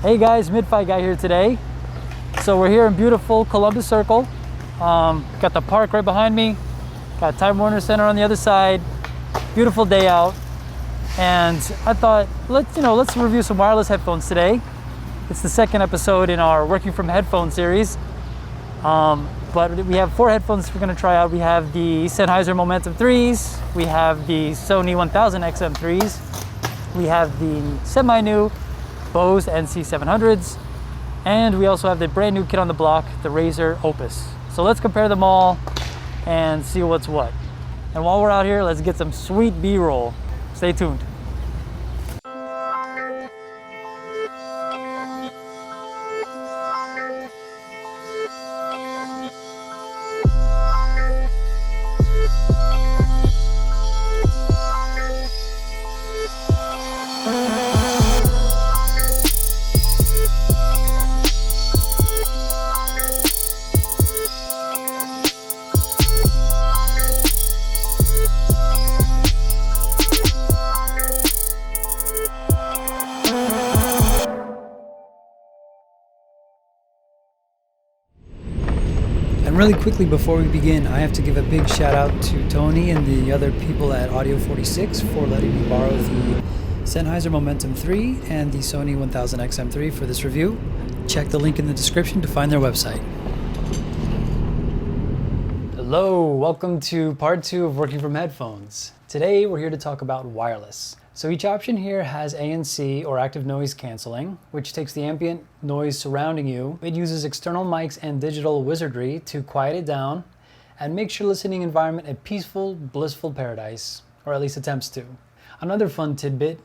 Hey guys, Mid-Fight Guy here today. So we're here in beautiful Columbus Circle. Got the park right behind me. Got Time Warner Center on the other side. Beautiful day out. And I thought, let's review some wireless headphones today. It's the second episode in our Working from Headphone series. But we have 4 headphones we're gonna try out. We have the Sennheiser Momentum 3s. We have the Sony 1000XM3s. We have the semi-new Bose NC 700s. And we also have the brand new kid on the block, the Razer Opus. So let's compare them all and see what's what. And while we're out here, let's get some sweet B-roll. Stay tuned. And really quickly before we begin, I have to give a big shout out to Tony and the other people at Audio 46 for letting me borrow the Sennheiser Momentum 3 and the Sony 1000XM3 for this review. Check the link in the description to find their website. Hello, welcome to part 2 of Working from Headphones. Today we're here to talk about wireless. So each option here has ANC, or active noise cancelling, which takes the ambient noise surrounding you. It uses external mics and digital wizardry to quiet it down and makes your listening environment a peaceful, blissful paradise, or at least attempts to. Another fun tidbit,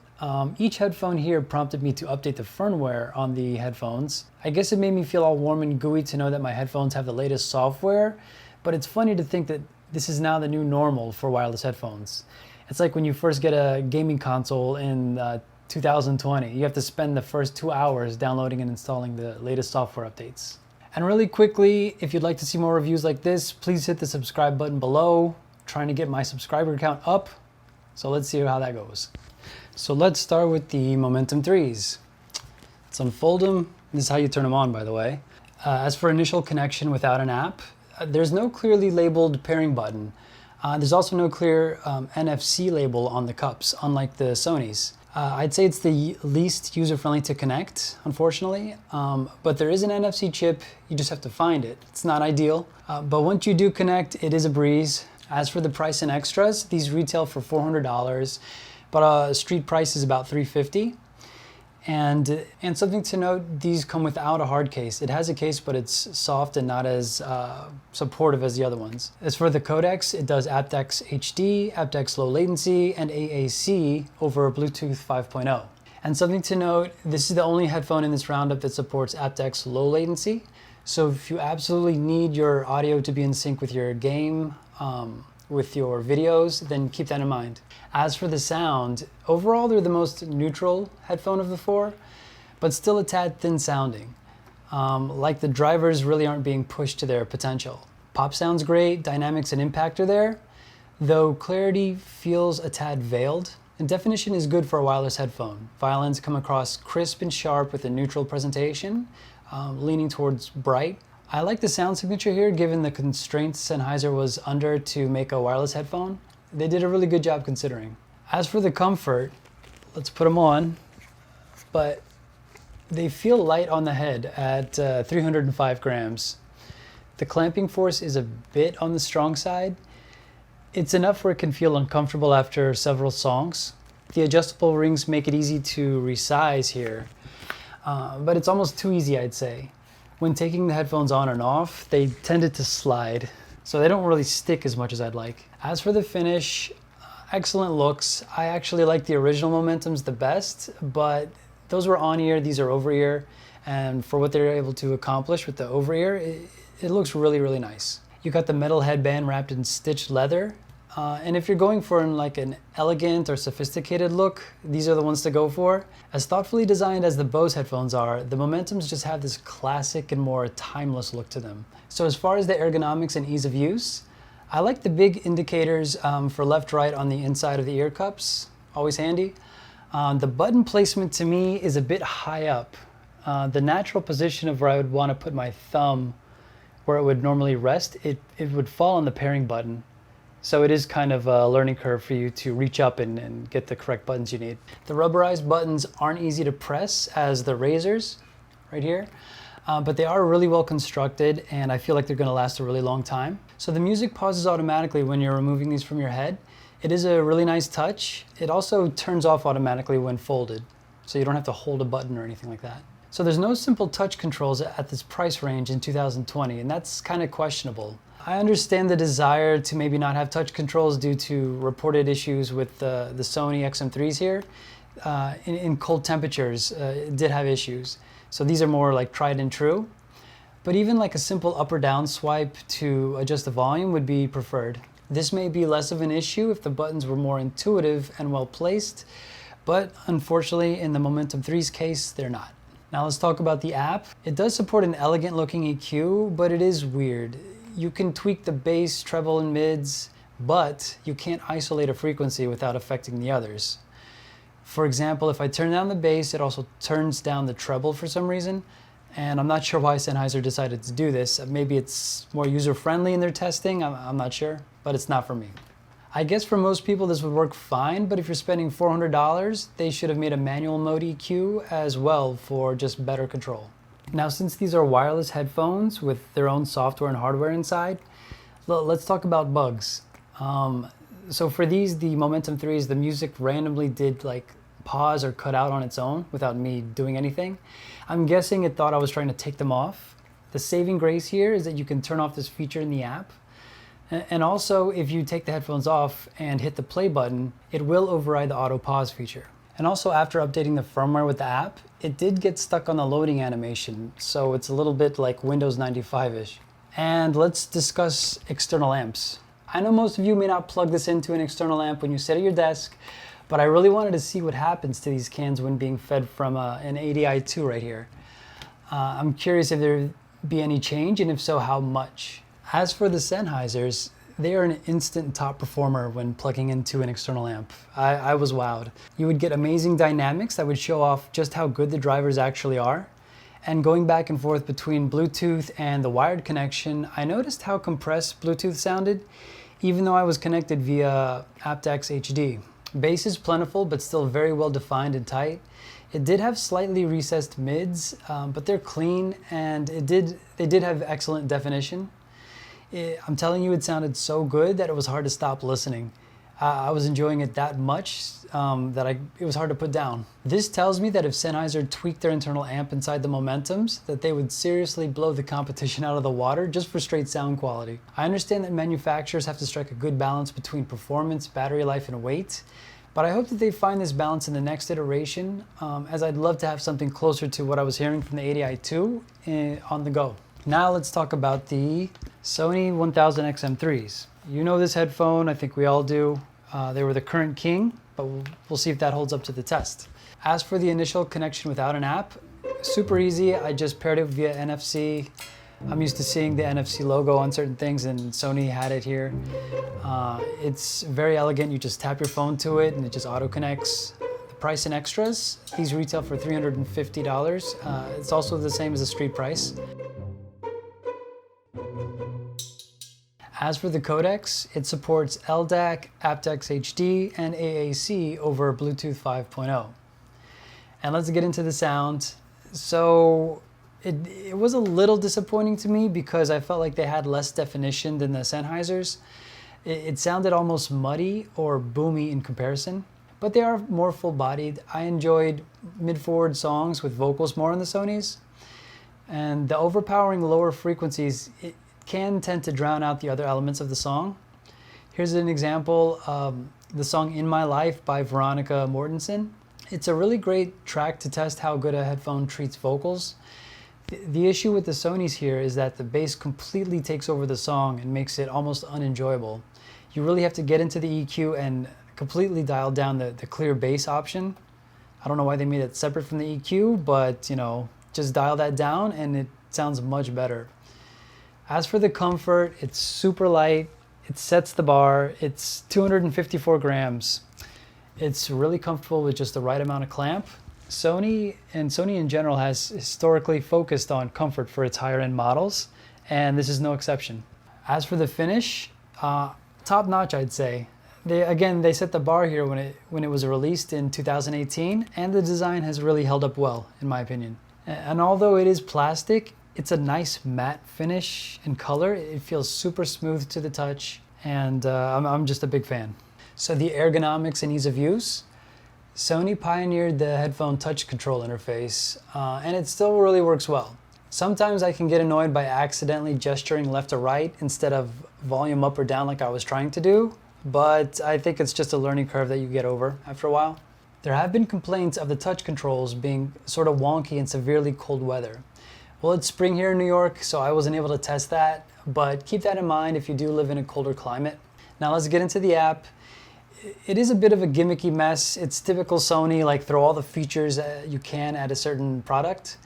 each headphone here prompted me to update the firmware on the headphones. I guess it made me feel all warm and gooey to know that my headphones have the latest software, but it's funny to think that this is now the new normal for wireless headphones. It's like when you first get a gaming console in 2020. You have to spend the first 2 hours downloading and installing the latest software updates. And really quickly, if you'd like to see more reviews like this, please hit the subscribe button below. I'm trying to get my subscriber count up. So let's see how that goes. So let's start with the Momentum 3s. Let's unfold them. This is how you turn them on, by the way. As for initial connection without an app, there's no clearly labeled pairing button. There's also no clear NFC label on the cups, unlike the Sony's. I'd say it's the least user-friendly to connect, unfortunately, but there is an NFC chip, you just have to find it. It's not ideal, but once you do connect, it is a breeze. As for the price and extras, these retail for $400, but street price is about $350. And something to note, these come without a hard case. It has a case, but it's soft and not as supportive as the other ones. As for the codecs, it does aptX HD, aptX low latency, and AAC over Bluetooth 5.0. And something to note, this is the only headphone in this roundup that supports aptX low latency. So if you absolutely need your audio to be in sync with your game, with your videos, then keep that in mind. As for the sound, overall they're the most neutral headphone of the 4, but still a tad thin sounding. Like the drivers really aren't being pushed to their potential. Pop sounds great, dynamics and impact are there, though clarity feels a tad veiled. And definition is good for a wireless headphone. Violins come across crisp and sharp with a neutral presentation, leaning towards bright. I like the sound signature here given the constraints Sennheiser was under to make a wireless headphone. They did a really good job considering. As for the comfort, let's put them on, but they feel light on the head at 305 grams. The clamping force is a bit on the strong side. It's enough where it can feel uncomfortable after several songs. The adjustable rings make it easy to resize here, but it's almost too easy, I'd say. When taking the headphones on and off, they tended to slide, so they don't really stick as much as I'd like. As for the finish, excellent looks. I actually like the original Momentums the best, but those were on-ear, these are over-ear, and for what they're able to accomplish with the over-ear, it looks really, really nice. You got the metal headband wrapped in stitched leather, and if you're going for like an elegant or sophisticated look, these are the ones to go for. As thoughtfully designed as the Bose headphones are, the Momentums just have this classic and more timeless look to them. So as far as the ergonomics and ease of use, I like the big indicators for left-right on the inside of the ear cups, always handy. The button placement to me is a bit high up. The natural position of where I would want to put my thumb, where it would normally rest, it would fall on the pairing button. So it is kind of a learning curve for you to reach up and get the correct buttons you need. The rubberized buttons aren't easy to press as the Razers right here, but they are really well constructed, and I feel like they're going to last a really long time. So the music pauses automatically when you're removing these from your head. It is a really nice touch. It also turns off automatically when folded, so you don't have to hold a button or anything like that. So there's no simple touch controls at this price range in 2020, and that's kind of questionable. I understand the desire to maybe not have touch controls due to reported issues with the Sony XM3s here. In cold temperatures, it did have issues. So these are more like tried and true. But even like a simple up or down swipe to adjust the volume would be preferred. This may be less of an issue if the buttons were more intuitive and well placed, but unfortunately in the Momentum 3's case, they're not. Now let's talk about the app. It does support an elegant looking EQ, but it is weird. You can tweak the bass, treble, and mids, but you can't isolate a frequency without affecting the others. For example, if I turn down the bass, it also turns down the treble for some reason, and I'm not sure why Sennheiser decided to do this. Maybe it's more user-friendly in their testing, I'm not sure, but it's not for me. I guess for most people this would work fine, but if you're spending $400, they should have made a manual mode EQ as well for just better control. Now, since these are wireless headphones with their own software and hardware inside, let's talk about bugs. So for these, the Momentum 3s, the music randomly did like pause or cut out on its own without me doing anything. I'm guessing it thought I was trying to take them off. The saving grace here is that you can turn off this feature in the app. And also, if you take the headphones off and hit the play button, it will override the auto pause feature. And also, after updating the firmware with the app, it did get stuck on the loading animation, so it's a little bit like Windows 95-ish. And let's discuss external amps. I know most of you may not plug this into an external amp when you sit at your desk, but I really wanted to see what happens to these cans when being fed from an ADI2 right here. I'm curious if there'd be any change, and if so, how much. As for the Sennheisers, they are an instant top performer when plugging into an external amp. I was wowed. You would get amazing dynamics that would show off just how good the drivers actually are. And going back and forth between Bluetooth and the wired connection, I noticed how compressed Bluetooth sounded, even though I was connected via aptX HD. Bass is plentiful, but still very well defined and tight. It did have slightly recessed mids, but they're clean, and they did have excellent definition. I'm telling you, it sounded so good that it was hard to stop listening. I was enjoying it that much that it was hard to put down. This tells me that if Sennheiser tweaked their internal amp inside the Momentums, that they would seriously blow the competition out of the water just for straight sound quality. I understand that manufacturers have to strike a good balance between performance, battery life, and weight, but I hope that they find this balance in the next iteration, as I'd love to have something closer to what I was hearing from the ADI2 on the go. Now let's talk about the Sony 1000XM3s. You know this headphone, I think we all do. They were the current king, but we'll see if that holds up to the test. As for the initial connection without an app, super easy. I just paired it via NFC. I'm used to seeing the NFC logo on certain things, and Sony had it here. It's very elegant. You just tap your phone to it and it just auto connects. The price and extras, these retail for $350. It's also the same as the street price. As for the codecs, it supports LDAC, aptX HD, and AAC over Bluetooth 5.0. And let's get into the sound. So it was a little disappointing to me because I felt like they had less definition than the Sennheisers. It sounded almost muddy or boomy in comparison, but they are more full-bodied. I enjoyed mid-forward songs with vocals more on the Sonys. And the overpowering lower frequencies, it can tend to drown out the other elements of the song. Here's an example, the song In My Life by Veronica Mortensen. It's a really great track to test how good a headphone treats vocals. The issue with the Sonys here is that the bass completely takes over the song and makes it almost unenjoyable. You really have to get into the EQ and completely dial down the clear bass option. I don't know why they made it separate from the EQ, but you know, just dial that down and it sounds much better. As for the comfort, it's super light, it sets the bar, it's 254 grams. It's really comfortable with just the right amount of clamp. Sony and Sony in general has historically focused on comfort for its higher end models, and this is no exception. As for the finish, top notch, I'd say. They set the bar here when it was released in 2018, and the design has really held up well, in my opinion. And although it is plastic, it's a nice matte finish and color. It feels super smooth to the touch, and I'm just a big fan. So the ergonomics and ease of use. Sony pioneered the headphone touch control interface, and it still really works well. Sometimes I can get annoyed by accidentally gesturing left or right instead of volume up or down like I was trying to do, but I think it's just a learning curve that you get over after a while. There have been complaints of the touch controls being sort of wonky in severely cold weather. Well, it's spring here in New York, so I wasn't able to test that, but keep that in mind if you do live in a colder climate. Now let's get into the app. It is a bit of a gimmicky mess. It's typical Sony, like throw all the features you can at a certain product.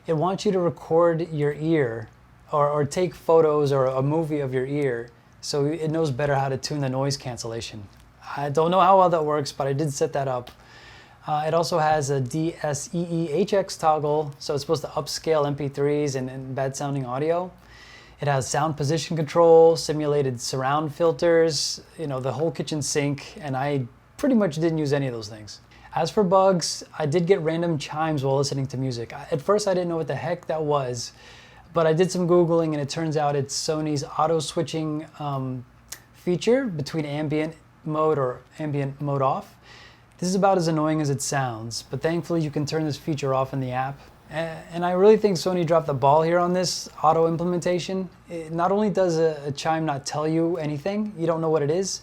It wants you to record your ear or take photos or a movie of your ear so it knows better how to tune the noise cancellation. I don't know how well that works, but I did set that up. It also has a DSEE-HX toggle, so it's supposed to upscale MP3s and bad sounding audio. It has sound position control, simulated surround filters, the whole kitchen sink, and I pretty much didn't use any of those things. As for bugs, I did get random chimes while listening to music. At first I didn't know what the heck that was, but I did some Googling and it turns out it's Sony's auto switching feature between ambient mode or ambient mode off. This is about as annoying as it sounds, but thankfully you can turn this feature off in the app. And I really think Sony dropped the ball here on this auto implementation. Not only does a chime not tell you anything, you don't know what it is,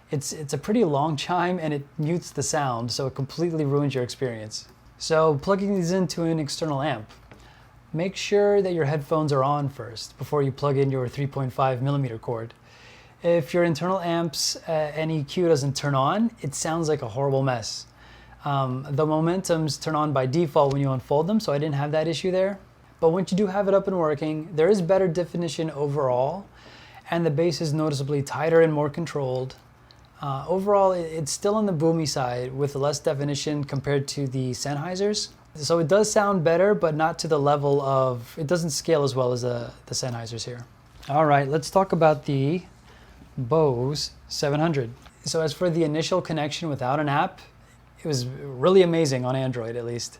it's a pretty long chime and it mutes the sound, so it completely ruins your experience. So plugging these into an external amp. Make sure that your headphones are on first before you plug in your 3.5mm cord. If your internal amp's NEQ doesn't turn on, it sounds like a horrible mess. The Momentums turn on by default when you unfold them, so I didn't have that issue there. But once you do have it up and working, there is better definition overall, and the bass is noticeably tighter and more controlled. Overall, it's still on the boomy side with less definition compared to the Sennheisers. So it does sound better, but not to the level of, it doesn't scale as well as the Sennheisers here. All right, let's talk about the Bose 700. So as for the initial connection without an app, it was really amazing on Android, at least.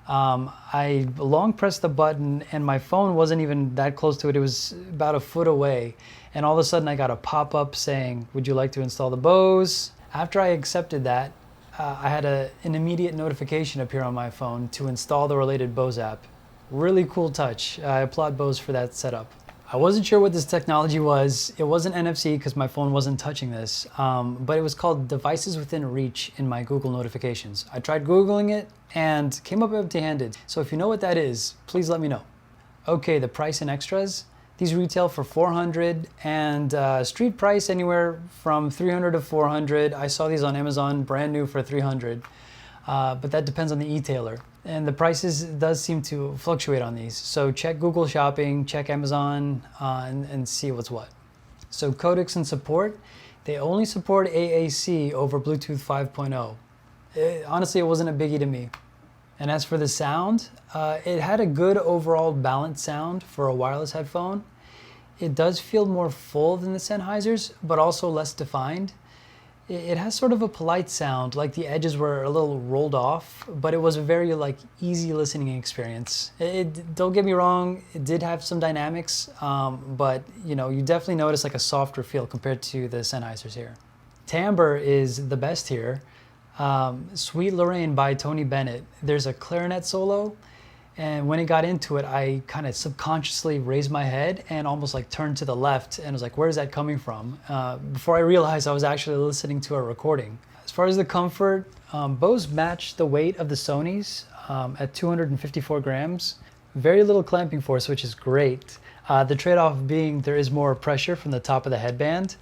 I long pressed the button and my phone wasn't even that close to it. It was about a foot away. And all of a sudden I got a pop-up saying, would you like to install the Bose? After I accepted that, I had an immediate notification appear on my phone to install the related Bose app. Really cool touch. I applaud Bose for that setup. I wasn't sure what this technology was. It wasn't NFC because my phone wasn't touching this, but it was called Devices Within Reach in my Google notifications. I tried Googling it and came up empty-handed. So if you know what that is, please let me know. Okay, the price and extras. These retail for $400 and street price anywhere from $300 to $400. I saw these on Amazon brand new for $300, but that depends on the e-tailer. And the prices does seem to fluctuate on these. So check Google Shopping, check Amazon, and see what's what. So codecs and support, they only support AAC over Bluetooth 5.0. Honestly, it wasn't a biggie to me. And as for the sound, it had a good overall balanced sound for a wireless headphone. It does feel more full than the Sennheisers, but also less defined. It has sort of a polite sound, like the edges were a little rolled off, but it was a very easy listening experience. Don't get me wrong, it did have some dynamics, but you definitely notice a softer feel compared to the Sennheisers here. Timbre is the best here. Sweet Lorraine by Tony Bennett. There's a clarinet solo, and when it got into it, I kind of subconsciously raised my head and almost turned to the left and was like, where's that coming from? Before I realized I was actually listening to a recording. As far as the comfort, Bose matched the weight of the Sonys at 254 grams. Very little clamping force, which is great. The trade-off being there is more pressure from the top of the headband,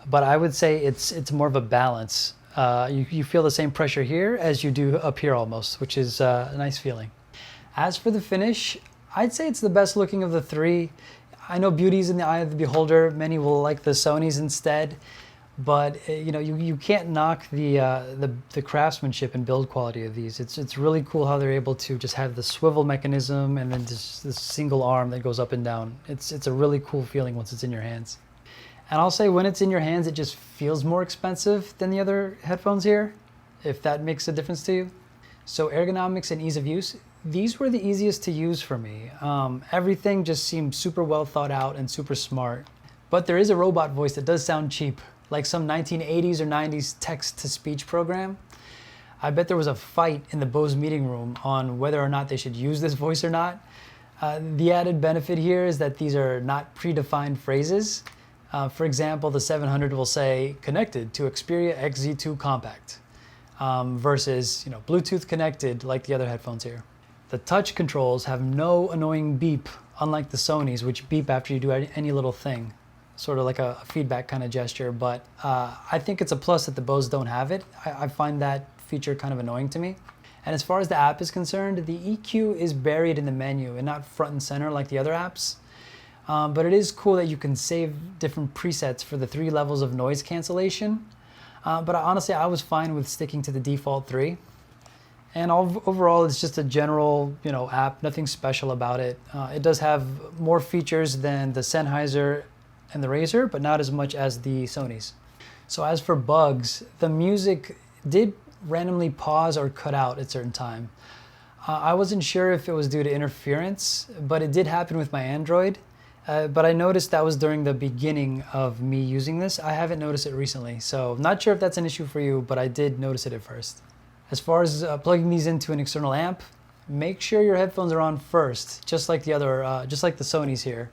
but I would say it's more of a balance. You feel the same pressure here as you do up here almost, which is a nice feeling. As for the finish, I'd say it's the best looking of the three. I know beauty's in the eye of the beholder. Many will like the Sonys instead, but you can't knock the craftsmanship and build quality of these. It's really cool how they're able to just have the swivel mechanism and then just this single arm that goes up and down. It's a really cool feeling once it's in your hands. And I'll say when it's in your hands, it just feels more expensive than the other headphones here, if that makes a difference to you. So ergonomics and ease of use, these were the easiest to use for me. Everything just seemed super well thought out and super smart. But there is a robot voice that does sound cheap, like some 1980s or 90s text-to-speech program. I bet there was a fight in the Bose meeting room on whether or not they should use this voice or not. The added benefit here is that these are not predefined phrases. For example, the 700 will say, connected to Xperia XZ2 Compact, versus Bluetooth connected like the other headphones here. The touch controls have no annoying beep, unlike the Sonys, which beep after you do any little thing. Sort of like a feedback kind of gesture, but I think it's a plus that the Bose don't have it. I find that feature kind of annoying to me. And as far as the app is concerned, the EQ is buried in the menu and not front and center like the other apps. But it is cool that you can save different presets for the 3 levels of noise cancellation. But honestly, I was fine with sticking to the default 3. And overall, it's just a general app, nothing special about it. It does have more features than the Sennheiser and the Razer, but not as much as the Sonys. So as for bugs, the music did randomly pause or cut out at certain time. I wasn't sure if it was due to interference, but it did happen with my Android. But I noticed that was during the beginning of me using this. I haven't noticed it recently, so I'm not sure if that's an issue for you, but I did notice it at first. As far as plugging these into an external amp, make sure your headphones are on first, just like the Sonys here.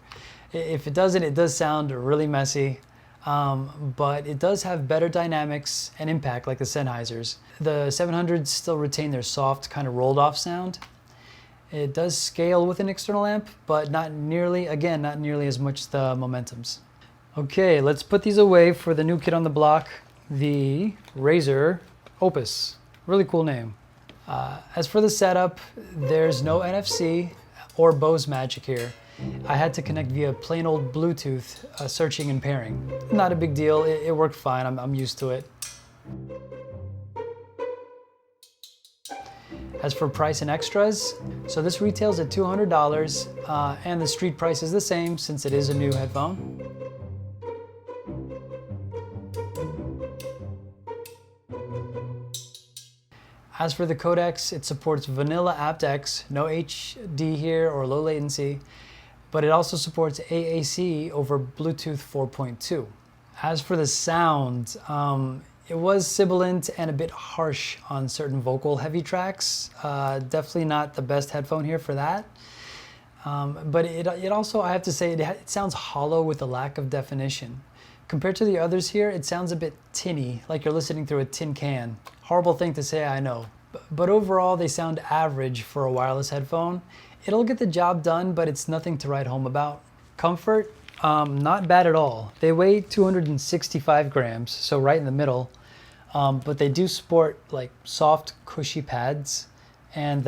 If it doesn't, it does sound really messy, but it does have better dynamics and impact like the Sennheisers. The 700s still retain their soft, kind of rolled off sound. It does scale with an external amp, but not nearly as much as the Momentums. Okay, let's put these away for the new kid on the block, the Razer Opus. Really cool name. As for the setup, there's no NFC or Bose magic here. I had to connect via plain old Bluetooth, searching and pairing. Not a big deal, it worked fine, I'm used to it. As for price and extras, so this retails at $200, and the street price is the same since it is a new headphone. As for the codecs, it supports vanilla aptX, no HD here or low latency, but it also supports AAC over Bluetooth 4.2. As for the sound, it was sibilant and a bit harsh on certain vocal heavy tracks. Definitely not the best headphone here for that. But it also, I have to say, it sounds hollow with a lack of definition. Compared to the others here, it sounds a bit tinny, like you're listening through a tin can. Horrible thing to say, I know. But overall, they sound average for a wireless headphone. It'll get the job done, but it's nothing to write home about. Comfort, not bad at all. They weigh 265 grams, so right in the middle. But they do sport like soft, cushy pads. And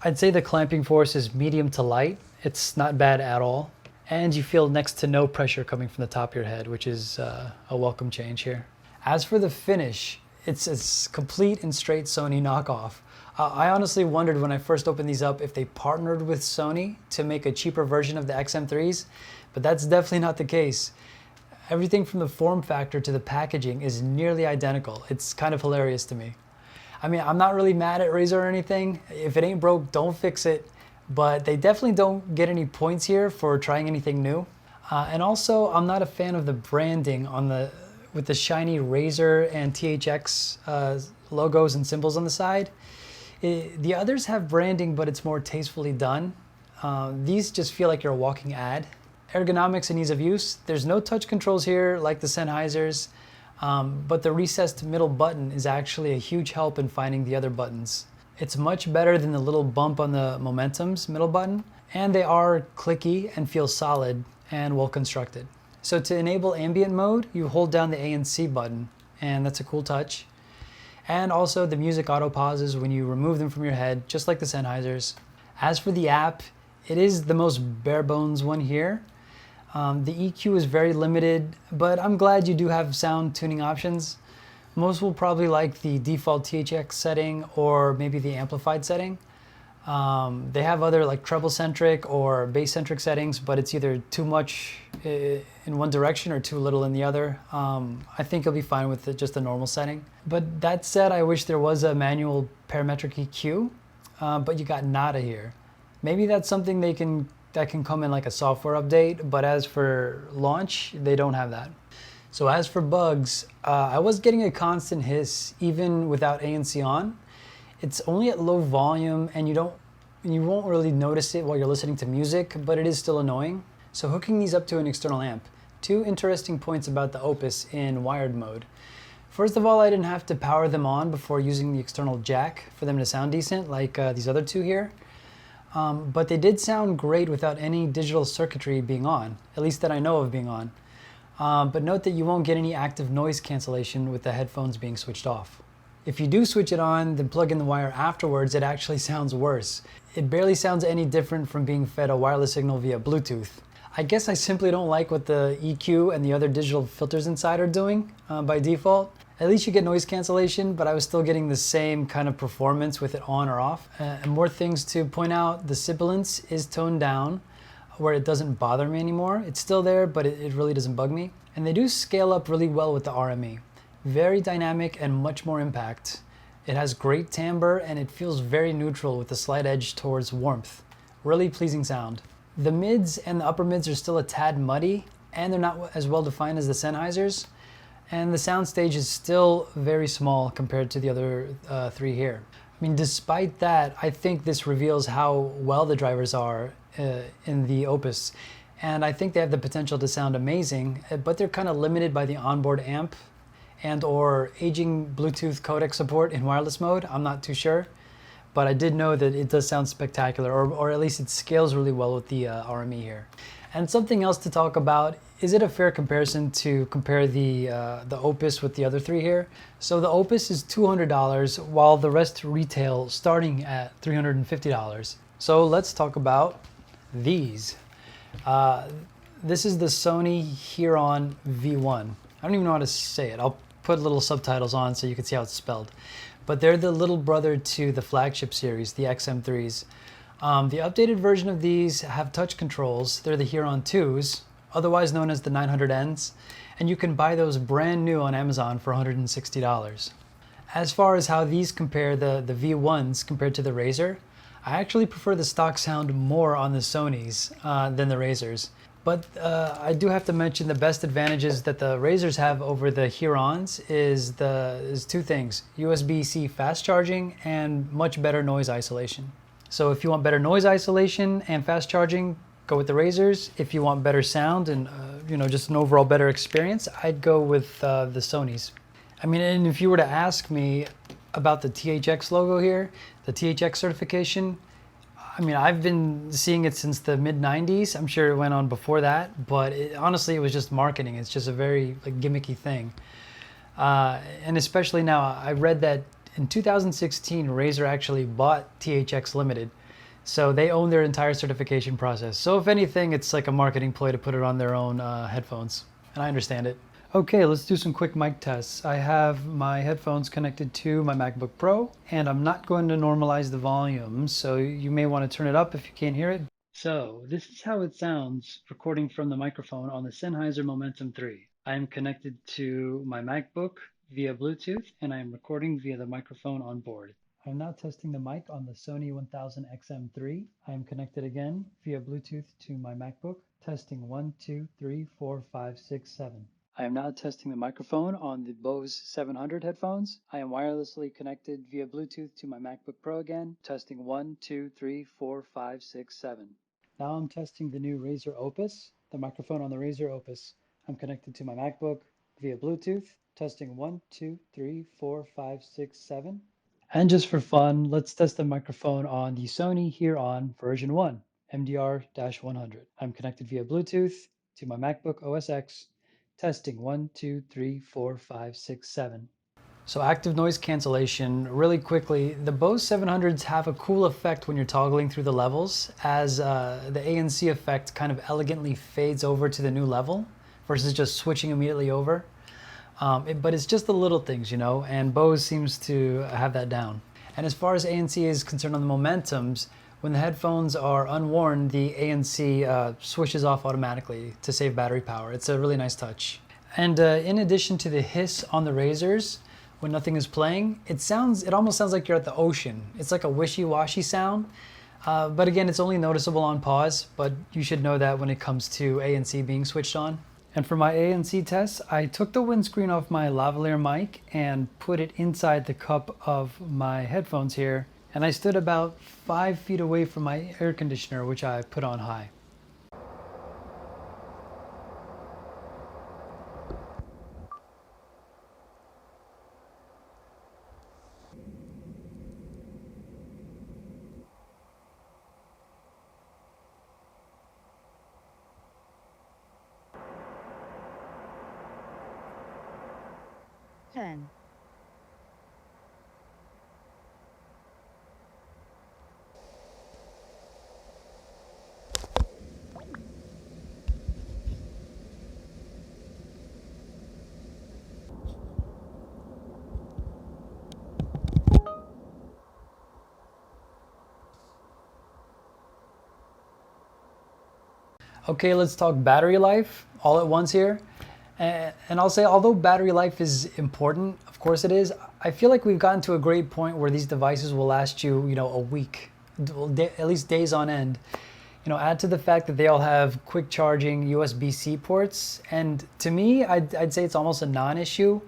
I'd say the clamping force is medium to light. It's not bad at all. And you feel next to no pressure coming from the top of your head, which is a welcome change here. As for the finish, it's complete and straight Sony knockoff. I honestly wondered when I first opened these up if they partnered with Sony to make a cheaper version of the XM3s, but that's definitely not the case. Everything from the form factor to the packaging is nearly identical. It's kind of hilarious to me. I mean, I'm not really mad at Razer or anything. If it ain't broke, don't fix it. But they definitely don't get any points here for trying anything new. And also, I'm not a fan of the branding with the shiny Razer and THX logos and symbols on the side. The others have branding, but it's more tastefully done. These just feel like you're a walking ad. Ergonomics and ease of use. There's no touch controls here like the Sennheisers, but the recessed middle button is actually a huge help in finding the other buttons. It's much better than the little bump on the Momentum's middle button, and they are clicky and feel solid and well constructed. So to enable ambient mode, you hold down the ANC button, and that's a cool touch. And also the music auto pauses when you remove them from your head, just like the Sennheisers. As for the app, it is the most bare bones one here. The EQ is very limited, but I'm glad you do have sound tuning options. Most will probably like the default THX setting or maybe the amplified setting. They have other like treble centric or bass centric settings, but it's either too much in one direction or too little in the other. I think you'll be fine with just the normal setting. But that said, I wish there was a manual parametric EQ, but you got nada here. Maybe that's something that can come in like a software update, but as for launch, they don't have that. So as for bugs, I was getting a constant hiss even without ANC on. It's only at low volume and you won't really notice it while you're listening to music, but it is still annoying. So hooking these up to an external amp. Two interesting points about the Opus in wired mode. First of all, I didn't have to power them on before using the external jack for them to sound decent like these other two here. But they did sound great without any digital circuitry being on, at least that I know of being on. But note that you won't get any active noise cancellation with the headphones being switched off. If you do switch it on, then plug in the wire afterwards, it actually sounds worse. It barely sounds any different from being fed a wireless signal via Bluetooth. I guess I simply don't like what the EQ and the other digital filters inside are doing by default. At least you get noise cancellation, but I was still getting the same kind of performance with it on or off. And more things to point out, the sibilance is toned down where it doesn't bother me anymore. It's still there, but it really doesn't bug me. And they do scale up really well with the RME. Very dynamic and much more impact. It has great timbre and it feels very neutral with a slight edge towards warmth. Really pleasing sound. The mids and the upper mids are still a tad muddy and they're not as well defined as the Sennheisers. And the soundstage is still very small compared to the other three here. I mean, despite that, I think this reveals how well the drivers are in the Opus. And I think they have the potential to sound amazing, but they're kind of limited by the onboard amp and or aging Bluetooth codec support in wireless mode. I'm not too sure, but I did know that it does sound spectacular, or at least it scales really well with the RME here. And something else to talk about, is it a fair comparison to compare the Opus with the other three here? So the Opus is $200 while the rest retail starting at $350. So let's talk about these. This is the Sony Huron V1. I don't even know how to say it. I'll put little subtitles on so you can see how it's spelled. But they're the little brother to the flagship series, the XM3s. The updated version of these have touch controls. They're the Huron 2s, otherwise known as the 900Ns, and you can buy those brand new on Amazon for $160. As far as how these compare, the V1s compared to the Razer, I actually prefer the stock sound more on the Sonys than the Razers. But I do have to mention the best advantages that the Razers have over the Hurons is two things: USB-C fast charging and much better noise isolation. So if you want better noise isolation and fast charging, go with the Razers. If you want better sound and just an overall better experience, I'd go with the Sonys. I mean, and if you were to ask me about the THX logo here, the THX certification, I mean, I've been seeing it since the mid-90s. I'm sure it went on before that, but honestly, it was just marketing. It's just a very gimmicky thing. And especially now, I read that in 2016, Razer actually bought THX Limited. So they own their entire certification process. So if anything, it's like a marketing ploy to put it on their own headphones. And I understand it. Okay, let's do some quick mic tests. I have my headphones connected to my MacBook Pro, and I'm not going to normalize the volume, so you may want to turn it up if you can't hear it. So this is how it sounds recording from the microphone on the Sennheiser Momentum 3. I am connected to my MacBook via Bluetooth, and I am recording via the microphone on board. I'm now testing the mic on the Sony 1000XM3. I am connected again via Bluetooth to my MacBook, testing 1, 2, 3, 4, 5, 6, 7. I am now testing the microphone on the Bose 700 headphones. I am wirelessly connected via Bluetooth to my MacBook Pro again, testing 1, 2, 3, 4, 5, 6, 7. Now I'm testing the new Razer Opus, the microphone on the Razer Opus. I'm connected to my MacBook via Bluetooth, testing 1, 2, 3, 4, 5, 6, 7. And just for fun, let's test the microphone on the Sony Huron version 1, MDR-100. I'm connected via Bluetooth to my MacBook OS X, testing 1, 2, 3, 4, 5, 6, 7. So active noise cancellation, really quickly, the Bose 700s have a cool effect when you're toggling through the levels, as the ANC effect kind of elegantly fades over to the new level versus just switching immediately over. But it's just the little things, you know, and Bose seems to have that down. And as far as ANC is concerned on the Momentums, when the headphones are unworn, the ANC switches off automatically to save battery power. It's a really nice touch. And in addition to the hiss on the Razers, when nothing is playing, it almost sounds like you're at the ocean. It's like a wishy-washy sound. But again, it's only noticeable on pause, but you should know that when it comes to ANC being switched on. And for my ANC tests, I took the windscreen off my lavalier mic and put it inside the cup of my headphones here. And I stood about 5 feet away from my air conditioner, which I put on high. Okay, let's talk battery life all at once here. And I'll say, although battery life is important, of course it is, I feel like we've gotten to a great point where these devices will last you, a week, at least days on end. Add to the fact that they all have quick charging USB-C ports. And to me, I'd say it's almost a non-issue.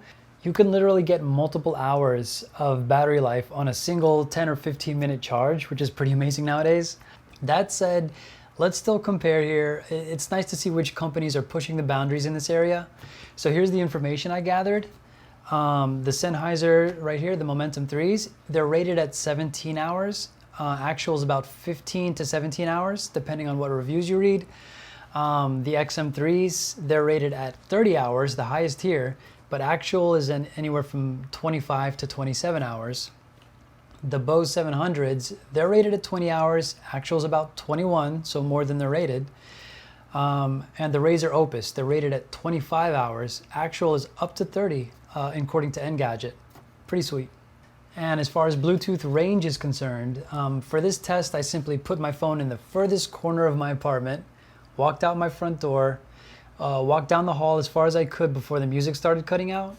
You can literally get multiple hours of battery life on a single 10 or 15 minute charge, which is pretty amazing nowadays. That said, let's still compare here. It's nice to see which companies are pushing the boundaries in this area. So here's the information I gathered. The Sennheiser right here, the Momentum 3s, they're rated at 17 hours. Actual is about 15 to 17 hours, depending on what reviews you read. The XM3s, they're rated at 30 hours, the highest here, but actual is anywhere from 25 to 27 hours. The Bose 700s, they're rated at 20 hours, actual is about 21, so more than they're rated. And the Razer Opus, they're rated at 25 hours, actual is up to 30, according to Engadget. Pretty sweet. And as far as Bluetooth range is concerned, for this test, I simply put my phone in the furthest corner of my apartment, walked out my front door, walked down the hall as far as I could before the music started cutting out.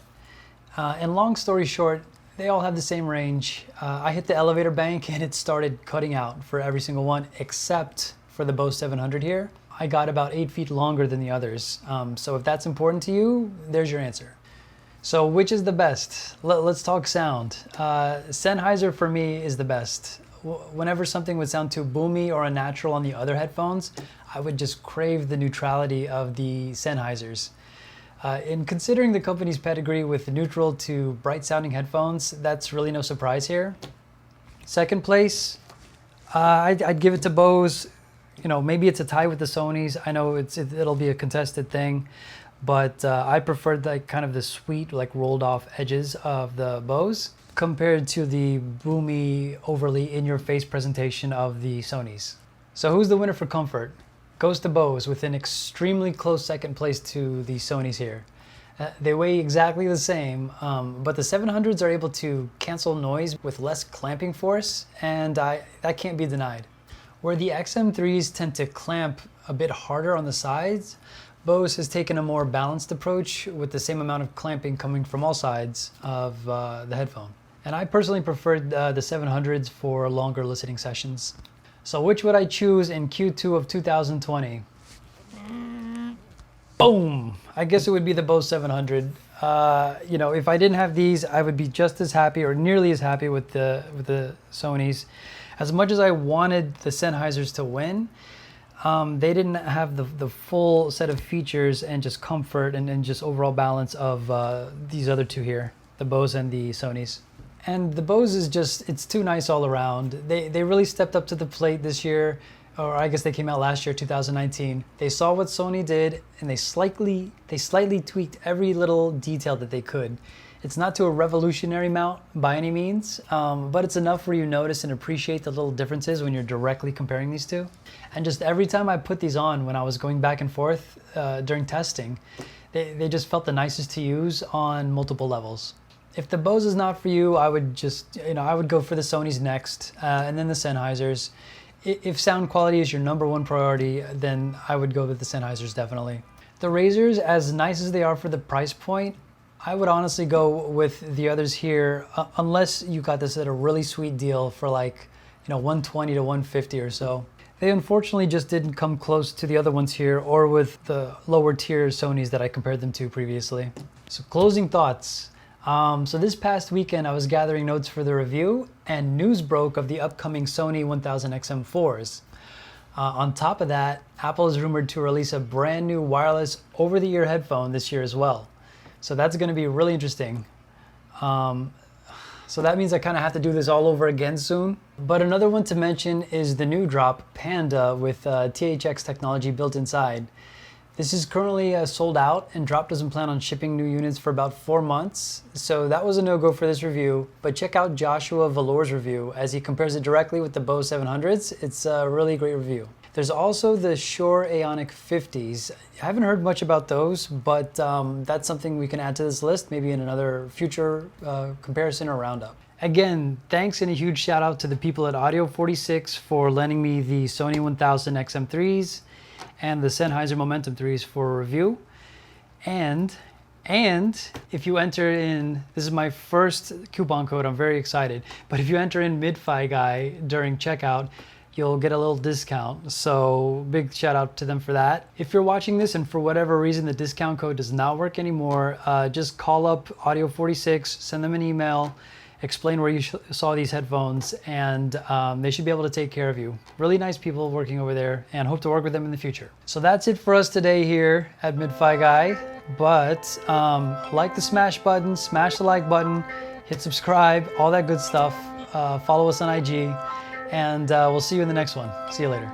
And long story short, they all have the same range. I hit the elevator bank and it started cutting out for every single one, except for the Bose 700 here. I got about 8 feet longer than the others. So if that's important to you, there's your answer. So which is the best? Let's talk sound. Sennheiser for me is the best. Whenever something would sound too boomy or unnatural on the other headphones, I would just crave the neutrality of the Sennheisers. In considering the company's pedigree with neutral to bright sounding headphones, that's really no surprise here. Second place, I'd give it to Bose. Maybe it's a tie with the Sonys. I know it'll be a contested thing, but I preferred kind of the sweet, rolled off edges of the Bose compared to the boomy, overly in-your-face presentation of the Sonys. So who's the winner for comfort? Goes to Bose with an extremely close second place to the Sonys here. They weigh exactly the same, but the 700s are able to cancel noise with less clamping force, and that can't be denied. Where the XM3s tend to clamp a bit harder on the sides, Bose has taken a more balanced approach with the same amount of clamping coming from all sides of the headphone. And I personally preferred the 700s for longer listening sessions. So which would I choose in Q2 of 2020? Boom! I guess it would be the Bose 700. If I didn't have these, I would be just as happy or nearly as happy with the Sonys. As much as I wanted the Sennheisers to win, they didn't have the full set of features and just comfort and just overall balance of these other two here, the Bose and the Sonys. And the Bose is it's too nice all around. They really stepped up to the plate this year, or I guess they came out last year, 2019. They saw what Sony did and they slightly tweaked every little detail that they could. It's not to a revolutionary mount by any means, but it's enough where you notice and appreciate the little differences when you're directly comparing these two. And just every time I put these on when I was going back and forth during testing, they just felt the nicest to use on multiple levels. If the Bose is not for you, I would just, I would go for the Sonys next, and then the Sennheisers. If sound quality is your #1 priority, then I would go with the Sennheisers definitely. The Razers, as nice as they are for the price point, I would honestly go with the others here, unless you got this at a really sweet deal for like, $120 to $150 or so. They unfortunately just didn't come close to the other ones here or with the lower tier Sonys that I compared them to previously. So closing thoughts. So this past weekend I was gathering notes for the review and news broke of the upcoming Sony 1000XM4s. On top of that, Apple is rumored to release a brand new wireless over-the-ear headphone this year as well. So that's going to be really interesting. So that means I kind of have to do this all over again soon. But another one to mention is the new drop, Panda, with THX technology built inside. This is currently sold out, and Drop doesn't plan on shipping new units for about 4 months. So that was a no-go for this review, but check out Joshua Valor's review as he compares it directly with the Bose 700s. It's a really great review. There's also the Shure Aonic 50s. I haven't heard much about those, but that's something we can add to this list, maybe in another future comparison or roundup. Again, thanks and a huge shout out to the people at Audio 46 for lending me the Sony 1000XM3s and the Sennheiser Momentum 3s for a review. And if you enter in, this is my first coupon code, I'm very excited, but if you enter in MidFi during checkout, you'll get a little discount. So big shout out to them for that. If you're watching this and for whatever reason the discount code does not work anymore, just call up Audio 46, send them an email, explain where you saw these headphones, and they should be able to take care of you. Really nice people working over there, and hope to work with them in the future. So that's it for us today here at MidFi. But like the smash button, smash the like button, hit subscribe, all that good stuff. Follow us on IG, and we'll see you in the next one. See you later.